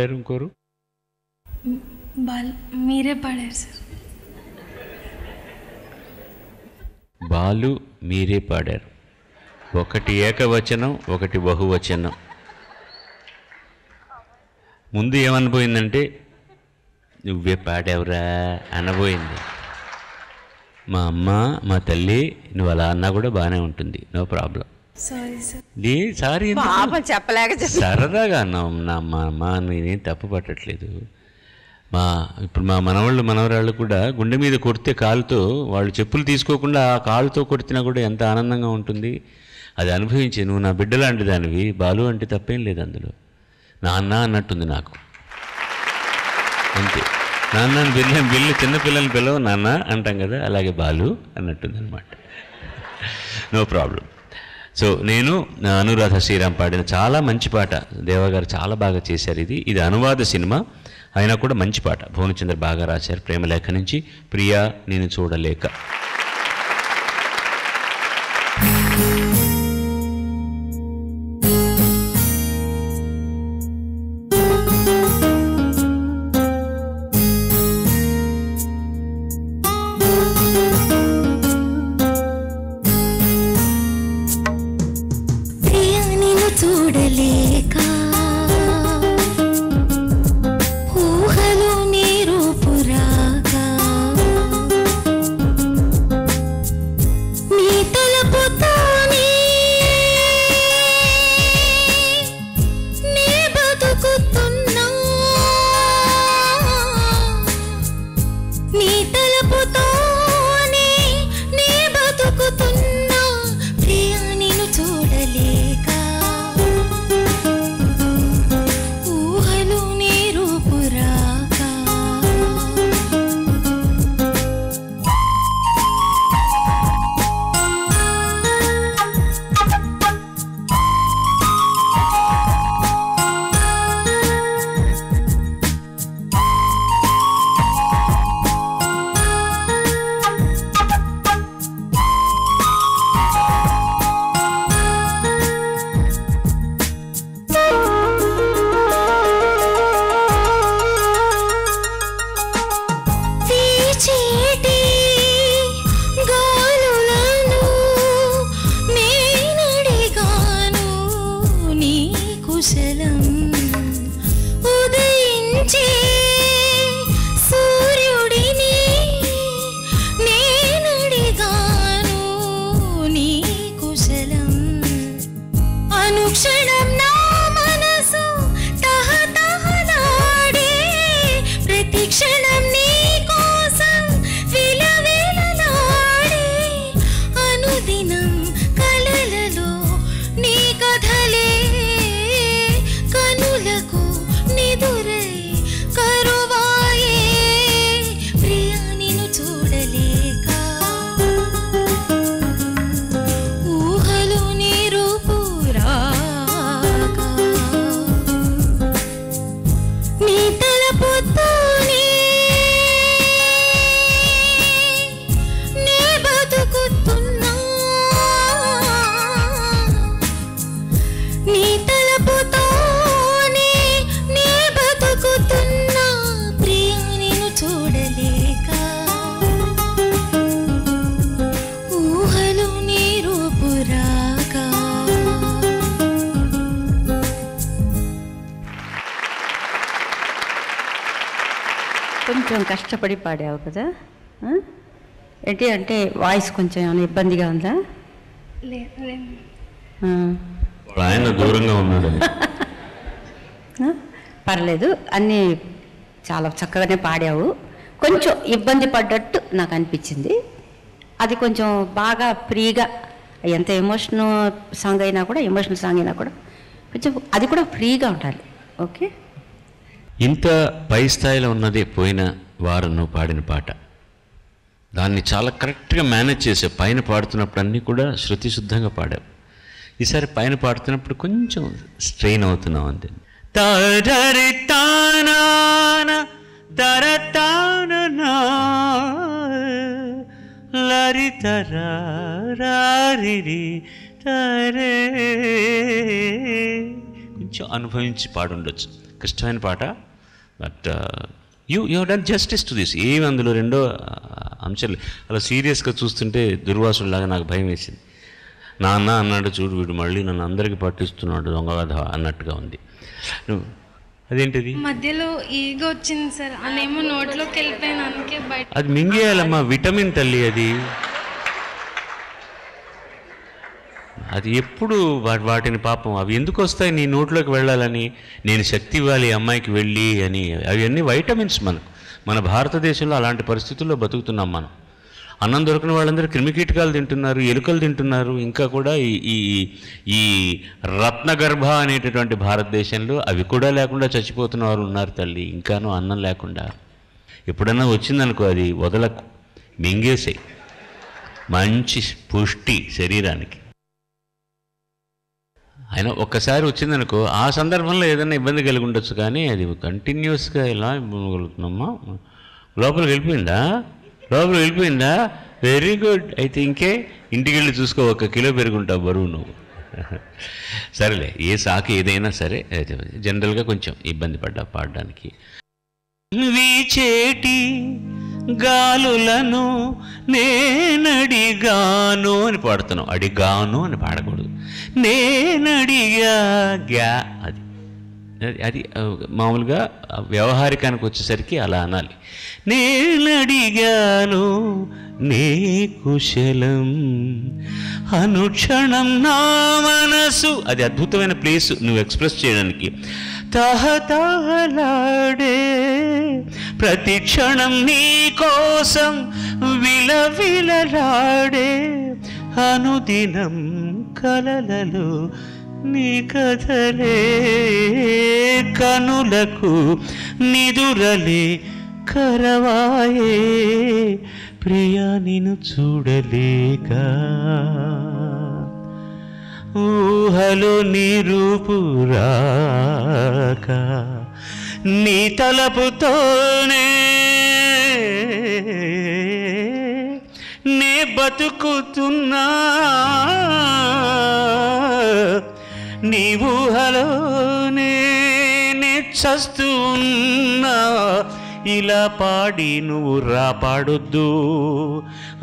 పాడారు ఇంకోరు? మీరే పాడారు సార్. బాలు మీరే పాడారు. ఒకటి ఏకవచనం, ఒకటి బహువచనం. ముందు ఏమనిపోయిందంటే నువ్వే పాడావురా అనబోయింది. మా అమ్మ, మా తల్లి నువ్వు అలా అన్నా కూడా బాగానే ఉంటుంది, నో ప్రాబ్లం. సారీ చెప్పలేక సరదాగా అన్నావు నా అమ్మ, నేనేం తప్పు పట్టట్లేదు. ఇప్పుడు మా మనవరాళ్ళు కూడా గుండె మీద కొడితే కాలుతో, వాళ్ళు చెప్పులు తీసుకోకుండా ఆ కాలుతో కొడితేనా కూడా ఎంత ఆనందంగా ఉంటుంది. అది అనుభవించి నువ్వు నా బిడ్డ లాంటి దానివి, బాలు అంటే తప్పేం లేదు అందులో. నాన్న అన్నట్టుంది నాకు, అంతే. నాన్నని బిల్లు చిన్నపిల్లల్ని పిల్లవ నాన్న అంటాం కదా, అలాగే బాలు అన్నట్టుంది అనమాట. No problem. సో నేను అనురాధ శ్రీరామ్ పాడిన చాలా మంచి పాట, దేవగారు చాలా బాగా చేశారు. ఇది అనువాద సినిమా అయినా కూడా మంచి పాట. భువనచంద్ర బాగా రాశారు. ప్రేమలేఖ నుంచి ప్రియా నేను చూడలేక. కొంచెం కష్టపడి పాడావు కదా, ఏంటి అంటే వాయిస్ కొంచెం ఏమైనా ఇబ్బందిగా ఉందా? ఆయన దూరంగా ఉన్నాడు. పర్లేదు, అన్నీ చాలా చక్కగానే పాడావు. కొంచెం ఇబ్బంది పడ్డట్టు నాకు అనిపించింది. అది కొంచెం బాగా ఫ్రీగా, ఎంత ఎమోషనల్ సాంగ్ అయినా కూడా కొంచెం అది కూడా ఫ్రీగా ఉండాలి. ఓకే, ఇంత పై స్థాయిలో ఉన్నది పోయిన వారం నువ్వు పాడిన పాట. దాన్ని చాలా కరెక్ట్గా మేనేజ్ చేసావు. పైన పాడుతున్నప్పుడు అన్నీ కూడా శృతి శుద్ధంగా పాడావు. ఈసారి పైన పాడుతున్నప్పుడు కొంచెం స్ట్రెయిన్ అవుతున్నావు అంతే. కొంచెం అనుభవించి పాడుండొచ్చు. కష్టమైన పాట. But you done justice to this. ఏమి అందులో రెండో అంశాలు అలా సీరియస్గా చూస్తుంటే దుర్వాసులాగా నాకు భయం వేసింది. నాన్న అన్నాడు చూడు వీడు మళ్ళీ నన్ను అందరికీ పట్టిస్తున్నాడు దొంగ కథ అన్నట్టుగా ఉంది. నువ్వు అదేంటిది మధ్యలో ఈగో వచ్చింది సార్, అదేమో నోట్లోకి వెళ్ళిపోయిన అందుకే బయట. అది మింగేయాలమ్మా, విటమిన్ తల్లి అది. అది ఎప్పుడు వాటిని పాపం అవి ఎందుకు వస్తాయి నీ నోట్లోకి వెళ్ళాలని, నేను శక్తి ఇవ్వాలి అమ్మాయికి వెళ్ళి అని. అవన్నీ వైటమిన్స్. మన భారతదేశంలో అలాంటి పరిస్థితుల్లో బతుకుతున్నాం మనం. అన్నం దొరికిన వాళ్ళందరూ క్రిమికీటకాలు తింటున్నారు, ఎలుకలు తింటున్నారు. ఇంకా కూడా ఈ రత్నగర్భ అనేటటువంటి భారతదేశంలో అవి కూడా లేకుండా చచ్చిపోతున్న వారు ఉన్నారు తల్లి. ఇంకాను అన్నం లేకుండా. ఎప్పుడన్నా వచ్చిందనుకో అది వదలకు, మింగేసాయి. మంచి పుష్టి శరీరానికి. అయినా ఒక్కసారి వచ్చిందనుకో ఆ సందర్భంలో ఏదైనా ఇబ్బంది కలిగి ఉండొచ్చు, కానీ అది కంటిన్యూస్గా ఎలా ఇబ్బంది కలుగుతున్నామా. లోపలికి వెళ్ళిపోయిందా వెరీ గుడ్. అయితే ఇంకే ఇంటికి వెళ్ళి చూసుకో, 1 కిలో పెరుగుంటావు బరువు నువ్వు. సరేలే, ఏ సాకు ఏదైనా సరే జనరల్గా కొంచెం ఇబ్బంది పాడడానికి. వీచేటి గాలులను నేనడిగాను అని పాడుతున్నాం. అడిగాను అని పాడకూడదు, నేనడిగా గ్యా. అది మామూలుగా వ్యవహారికానికి వచ్చేసరికి అలా అనాలి. నేనడిగాను నే కుశలం అనుక్షణం నా మనసు. అది అద్భుతమైన ప్లేస్ నువ్వు ఎక్స్ప్రెస్ చేయడానికి. తహతహలాడే ప్రతి క్షణం నీ కోసం విలవిలలాడే అనుదినం కలలలో నీ కథలే కనులకు నిదురలే కరవాయే ప్రియా నిన్ను చూడలేక. ఊహలో నీ రూపు రాక నీ తలపుతోనే నే బతుకుతున్నా, నీ ఊహలోనే నే చస్తున్నా. ఇలా పాడి నువ్వు రాపాడొద్దు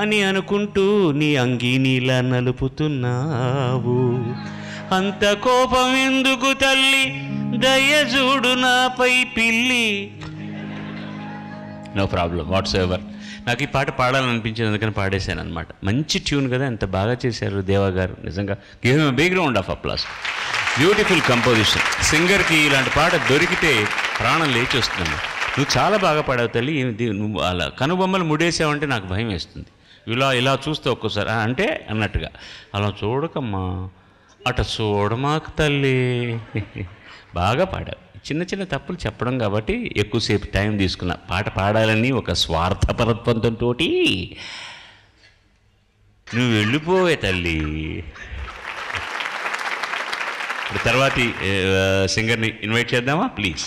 అని అనుకుంటూ నీ అంగీ నీలా నలుపుతున్నావు. అంత కోపం ఎందుకు తల్లి, దయజూడు నాపై పిల్లి. No problem whatsoever. నాకు ఈ పాట పాడాలనిపించింది, అందుకని పాడేశాను అనమాట. మంచి ట్యూన్ కదా, ఎంత బాగా చేశారు దేవా గారు. నిజంగా give him big round of applause. Beautiful composition. సింగర్కి ఇలాంటి పాట దొరికితే ప్రాణం లేచి వస్తుందమ్మా. నువ్వు చాలా బాగా పాడావు తల్లి. నువ్వు అలా కనుబొమ్మలు ముడేసావంటే నాకు భయం వేస్తుంది. ఇలా చూస్తే ఒక్కోసారి అంటే అన్నట్టుగా అలా చూడకమ్మా, అట చూడమాకు తల్లి. బాగా పాడావు. చిన్న చిన్న తప్పులు చెప్పడం కాబట్టి ఎక్కువసేపు టైం తీసుకున్నా. పాట పాడాలని ఒక స్వార్థపరత్వంతో నువ్వు వెళ్ళిపోవే తల్లి. ఇప్పుడు తర్వాతి సింగర్ని ఇన్వైట్ చేద్దామా ప్లీజ్.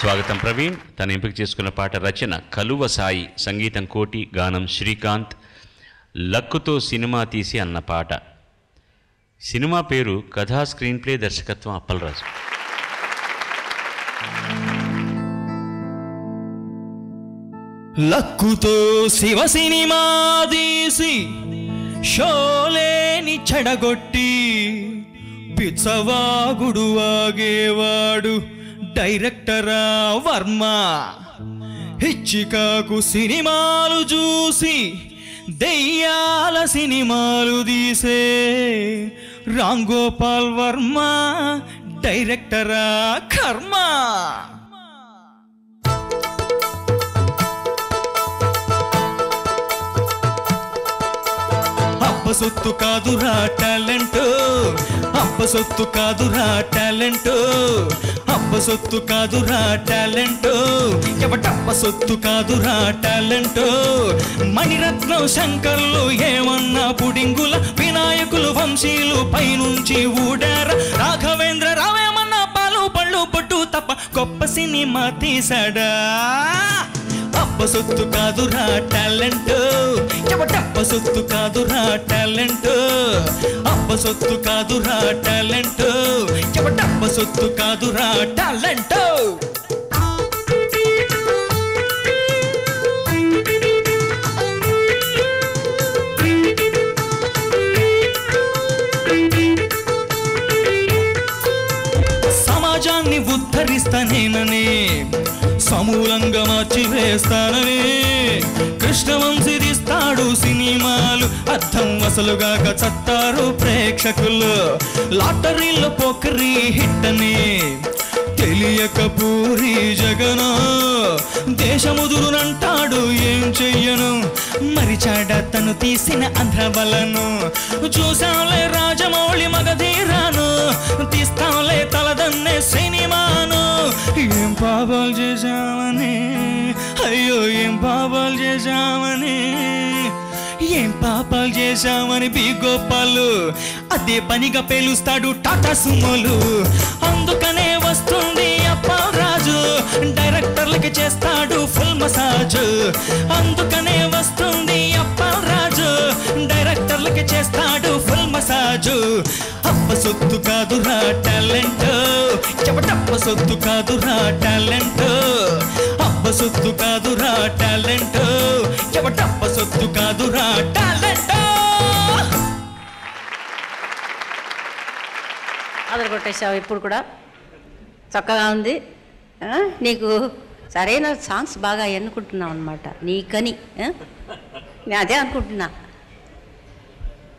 స్వాగతం ప్రవీణ్. తను ఎంపిక చేసుకున్న పాట రచన కలువ సాయి, సంగీతం కోటి, గానం శ్రీకాంత్. లక్కుతో సినిమా తీసి అన్న పాట. సినిమా పేరు కథా స్క్రీన్ ప్లే, దర్శకత్వం అప్పలరాజు. లక్కుతో శివ సినిమా తీసి షోలేని చెడగొట్టి పిచ్చవాగుడు వాగేవాడు డైరెక్టరా వర్మ. హిచ్చికాకు సినిమాలు చూసి దెయ్యాల సినిమాలు తీసే రామ్ గోపాల్ వర్మ డైరెక్టరా కర్మ. అప్పసొత్తు కాదురా టాలెంట్, అప్పసొత్తు కాదురా టాలెంట్, అప్పసొత్తు కాదురా టాలెంట్, ఎవటప్పసొత్తు కాదురా టాలెంట్. మణిరత్నం శంకర్లు ఏమన్నా పుడింగుల, వినాయకులు వంశీలు పైనుంచి ఊడార, రాఘవేంద్ర రావేమన్నా పాలు పళ్ళు పొట్టు తప్ప గొప్ప సినిమా తీసాడా. అబ్బ సొత్తు కాదురా టాలెంట్, ఎవడబ్బ సొత్తు కాదురా టాలెంట్, అబ్బ సొత్తు కాదురా టాలెంట్, ఎవడబ్బ సొత్తు కాదురా టాలెంట్. సమాజాన్ని ఉద్ధరిస్తానేనని, సమూలంగా మార్చివేస్తానని కృష్ణవంశీ తీస్తాడు సినిమాలు, అర్థం అసలుగాక చత్తారు ప్రేక్షకులు. లాటరీలో పోకరీ హిట్ అని తెలియక పూరి జగను దేశముదురునంటాడు, ఏం చెయ్యను మరిచాడ తను తీసిన ఆంధ్రవలను. చూసాంలే రాజమౌళి మగధీరాను, తీస్తాంలే తలదన్నే సినిమాను. ఏం పాపాలు చేశామని, అయ్యో ఏం పాపాలు చేశామని, ఏం పాపాలు చేశామని బి గోపాలు అదే పనిగా పేలుస్తాడు టాటా సుమోలు. అందుకనే వస్తుంది అప్పలరాజు, డైరెక్టర్లకి చేస్తాడు ఫుల్ మసాజ్. అందుకనే వస్తుంది అప్పలరాజు, డైరెక్టర్లకి చేస్తాడు ఫుల్ మసాజ్. అప్ప సొత్తు కాదురా టాలెంట్, ఎవడప్ప సొత్తు కాదురా టాలెంట్, అప్ప సొత్తు కాదురా టాలెంట్, ఎవడప్ప సొత్తు కాదురా టాలెంట్. అదరు కొట్టేసావు. ఇప్పుడు కూడా చక్కగా ఉంది. నీకు సరైన సాంగ్స్ బాగా ఎన్నుకుంటున్నావు అనమాట నీకని. నేను అదే అనుకుంటున్నా.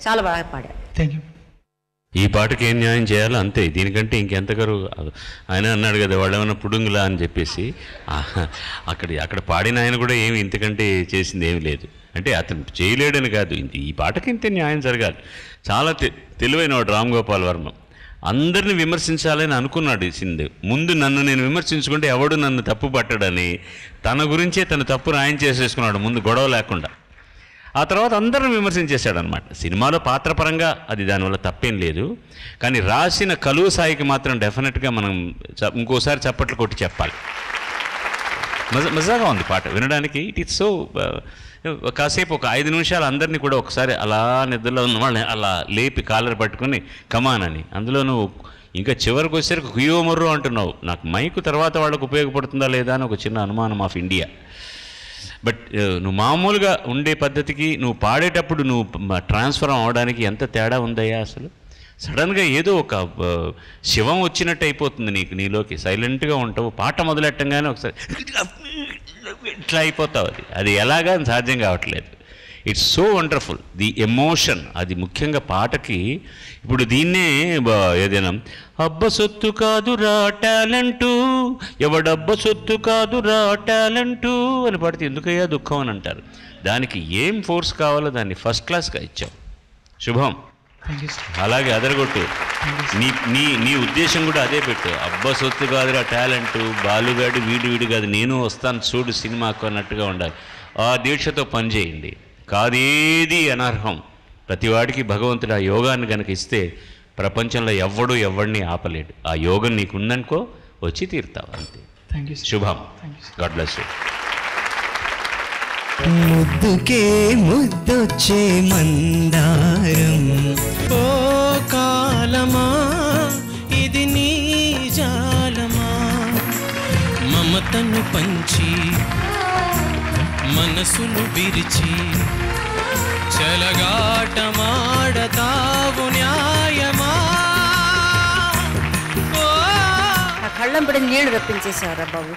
చాలా బాగా పాడా. Thank you. ఈ పాటకి ఏం న్యాయం చేయాలో అంతే, దీనికంటే ఇంకెంతగారు. ఆయన అన్నాడు కదా వాళ్ళు ఏమన్నా పుడుంగులా అని చెప్పేసి, అక్కడ పాడిన ఆయన కూడా ఏమి ఇంతకంటే చేసింది ఏమి లేదు. అంటే అతను చేయలేడని కాదు, ఈ పాటకి ఇంతే న్యాయం జరగాలి. చాలా తెలివైనవాడు రామ్ గోపాల్ వర్మ. అందరిని విమర్శించాలని అనుకున్నాడు సింధు. ముందు నన్ను నేను విమర్శించుకుంటే ఎవడు నన్ను తప్పు పట్టడని తన గురించే తను తప్పు రాయం చేసేసుకున్నాడు ముందు, గొడవ లేకుండా. ఆ తర్వాత అందరిని విమర్శించేశాడు అనమాట. సినిమాలో పాత్రపరంగా అది దానివల్ల తప్పేం లేదు, కానీ రాసిన కలువ సాయికి మాత్రం డెఫినెట్గా మనం ఇంకోసారి చప్పట్లు కొట్టి చెప్పాలి. మజాగా ఉంది పాట వినడానికి. ఇట్ ఈస్ సో కాసేపు ఒక 5 నిమిషాలు అందరినీ కూడా ఒకసారి అలా నిద్రలో ఉన్న వాళ్ళని అలా లేపి కాలర్ పట్టుకుని కమాన్ అని. అందులో నువ్వు ఇంకా చివరికి వచ్చేసరికి కుయ్యో మొర్రో అంటున్నావు. నాకు మైకు తర్వాత వాళ్ళకు ఉపయోగపడుతుందా లేదా అని ఒక చిన్న అనుమానం ఆఫ్ ఇండియా. బట్ నువ్వు మామూలుగా ఉండే పద్ధతికి నువ్వు పాడేటప్పుడు నువ్వు ట్రాన్స్ఫర్ అవడానికి ఎంత తేడా ఉందయ్యా అసలు. సడన్గా ఏదో ఒక శివం వచ్చినట్టు అయిపోతుంది నీలోకి. సైలెంట్గా ఉంటావు, పాట మొదలెట్టంగానే ఒకసారి ఇట్లా అయిపోతావు. అది ఎలాగా సాధ్యం కావట్లేదు. It's so wonderful the emotion. అది ముఖ్యంగా పాటకి. ఇప్పుడు దీన్నే ఏదైనా అబ్బ సొత్తు కాదురా టాలెంటు, ఎవడబ్బ సొత్తు కాదురా టాలెంటు అని పాడితే ఎందుకయ్యా దుఃఖం అని అంటారు. దానికి ఏం ఫోర్స్ కావాలో దాన్ని ఫస్ట్ క్లాస్గా ఇచ్చావు. శుభం. అలాగే అదరగొట్టు. నీ ఉద్దేశం కూడా అదే పెట్టు. అబ్బ సొత్తు కాదురా టాలెంటు, బాలుగాడు వీడు కాదు, నేను వస్తాను చూడు సినిమాకు అన్నట్టుగా ఉండాలి. ఆ దీక్షతో పనిచేయండి. కాదేది అనర్హం. ప్రతివాడికి భగవంతుడు ఆ యోగాన్ని కనుక ఇస్తే ప్రపంచంలో ఎవడిని ఆపలేడు. ఆ యోగం నీకుందనుకో వచ్చి తీరుతావు అంతే. శుభం. God bless you. ముద్దుకే ముద్దొచ్చే మందారం, ఓ కాలమా ఇది నీ జాలమా, మమతను పంచి మనసును విరిచి చెలగాటమాడతావు న్యాయమా. ఆ కళ్ళంపడి నీళ్లు రప్పించేసావురా బాబు.